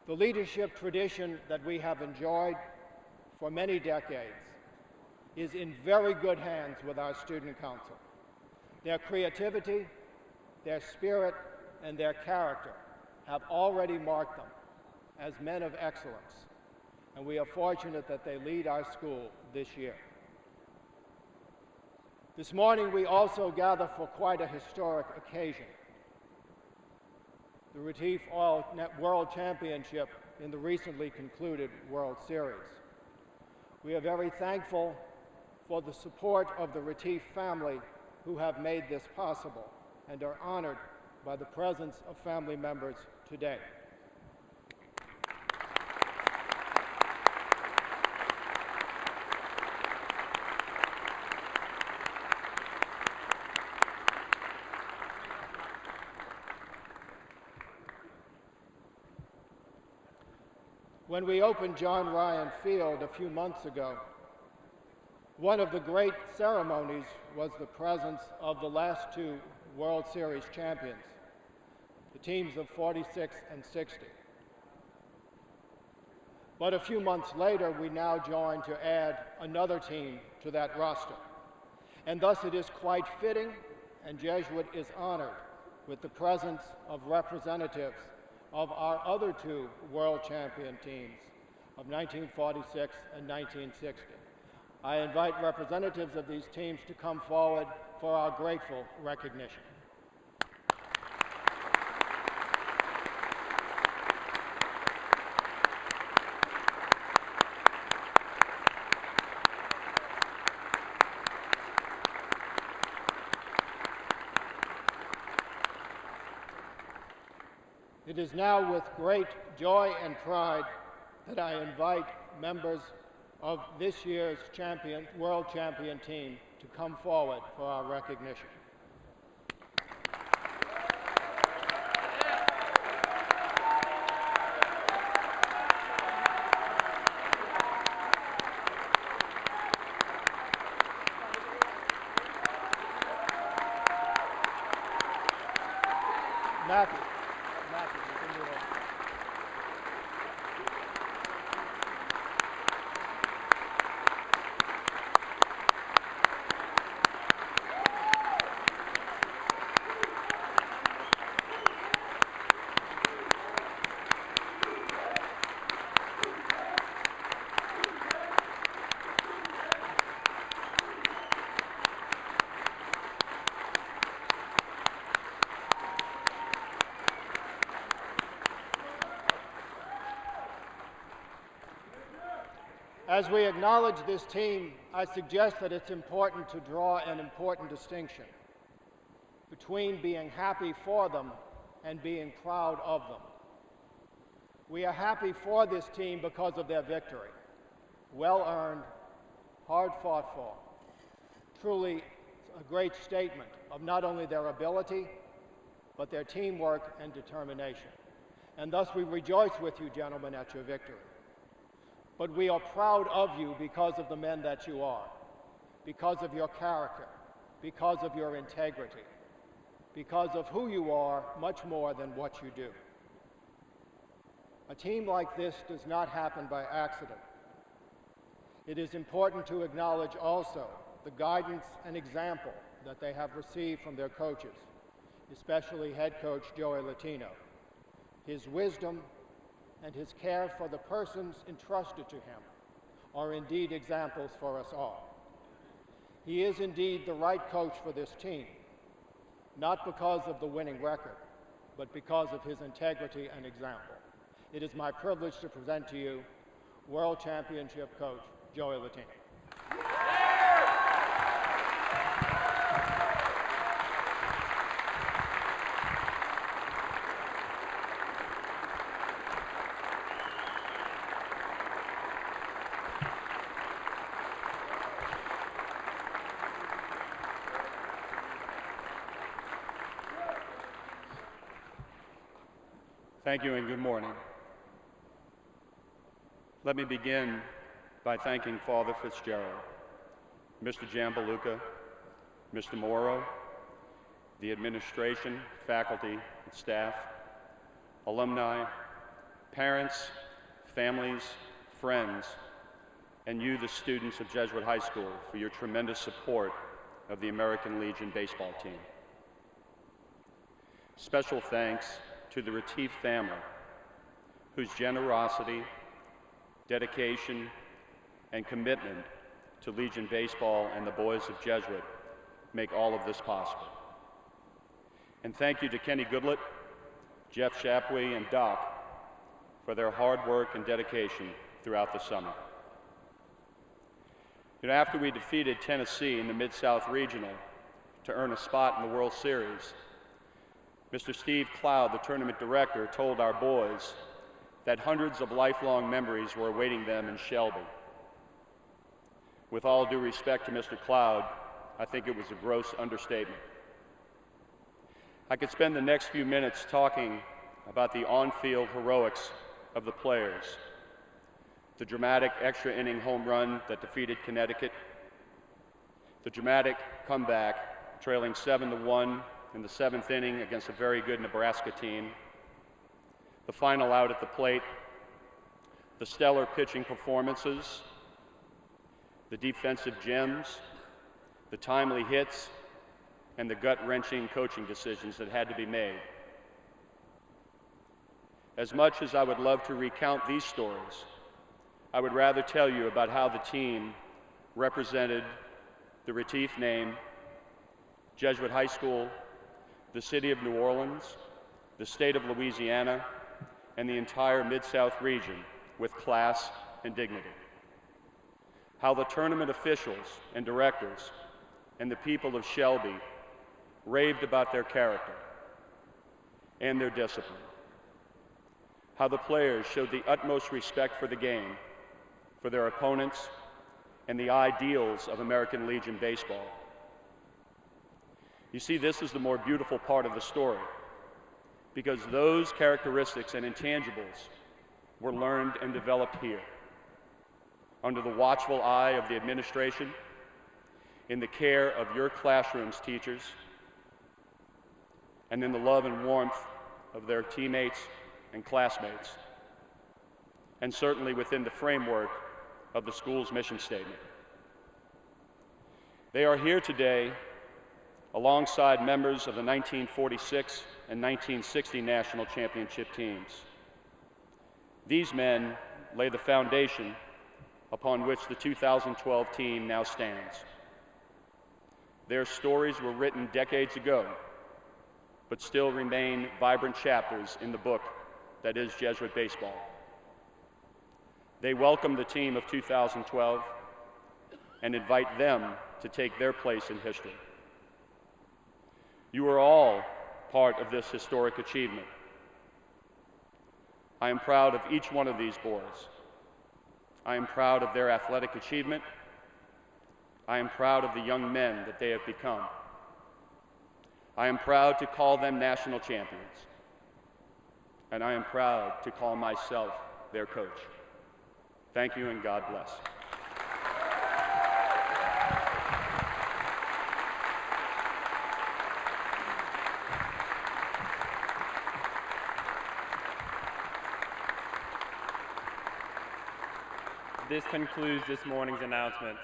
The leadership tradition that we have enjoyed for many decades is in very good hands with our student council. Their creativity, their spirit, and their character have already marked them as men of excellence, and we are fortunate that they lead our school this year. This morning we also gather for quite a historic occasion: the Retif Oil World Championship in the recently concluded World Series. We are very thankful for the support of the Retif family who have made this possible and are honored by the presence of family members today. When we opened John Ryan Field a few months ago, one of the great ceremonies was the presence of the last two World Series champions, the teams of 46 and 60. But a few months later, we now join to add another team to that roster. And thus it is quite fitting, and Jesuit is honored with the presence of representatives of our other two world champion teams of 1946 and 1960. I invite representatives of these teams to come forward for our grateful recognition. It is now with great joy and pride that I invite members of this year's world champion team to come forward for our recognition. Matthew, you can move on. As we acknowledge this team, I suggest that it's important to draw an important distinction between being happy for them and being proud of them. We are happy for this team because of their victory. Well earned, hard fought for. Truly a great statement of not only their ability, but their teamwork and determination. And thus we rejoice with you, gentlemen, at your victory. But we are proud of you because of the men that you are, because of your character, because of your integrity, because of who you are much more than what you do. A team like this does not happen by accident. It is important to acknowledge also the guidance and example that they have received from their coaches, especially head coach Joey Latino. His wisdom and his care for the persons entrusted to him are indeed examples for us all. He is indeed the right coach for this team, not because of the winning record, but because of his integrity and example. It is my privilege to present to you World Championship coach Joey Latino. Thank you and good morning. Let me begin by thanking Father Fitzgerald, Mr. Jambaluka, Mr. Morrow, the administration, faculty, and staff, alumni, parents, families, friends, and you, the students of Jesuit High School, for your tremendous support of the American Legion baseball team. Special thanks to the Retif family, whose generosity, dedication, and commitment to Legion Baseball and the boys of Jesuit make all of this possible. And thank you to Kenny Goodlett, Jeff Shapway, and Doc for their hard work and dedication throughout the summer. After we defeated Tennessee in the Mid-South Regional to earn a spot in the World Series, Mr. Steve Cloud, the tournament director, told our boys that hundreds of lifelong memories were awaiting them in Shelby. With all due respect to Mr. Cloud, I think it was a gross understatement. I could spend the next few minutes talking about the on-field heroics of the players, the dramatic extra inning home run that defeated Connecticut, the dramatic comeback trailing 7-1 in the 7th inning against a very good Nebraska team, the final out at the plate, the stellar pitching performances, the defensive gems, the timely hits, and the gut-wrenching coaching decisions that had to be made. As much as I would love to recount these stories, I would rather tell you about how the team represented the Retif name, Jesuit High School, the city of New Orleans, the state of Louisiana, and the entire Mid-South region with class and dignity. How the tournament officials and directors and the people of Shelby raved about their character and their discipline. How the players showed the utmost respect for the game, for their opponents, and the ideals of American Legion baseball. You see, this is the more beautiful part of the story, because those characteristics and intangibles were learned and developed here, under the watchful eye of the administration, in the care of your classrooms teachers, and in the love and warmth of their teammates and classmates, and certainly within the framework of the school's mission statement. They are here today alongside members of the 1946 and 1960 national championship teams. These men lay the foundation upon which the 2012 team now stands. Their stories were written decades ago, but still remain vibrant chapters in the book that is Jesuit baseball. They welcome the team of 2012 and invite them to take their place in history. You are all part of this historic achievement. I am proud of each one of these boys. I am proud of their athletic achievement. I am proud of the young men that they have become. I am proud to call them national champions. And I am proud to call myself their coach. Thank you and God bless. This concludes this morning's announcements.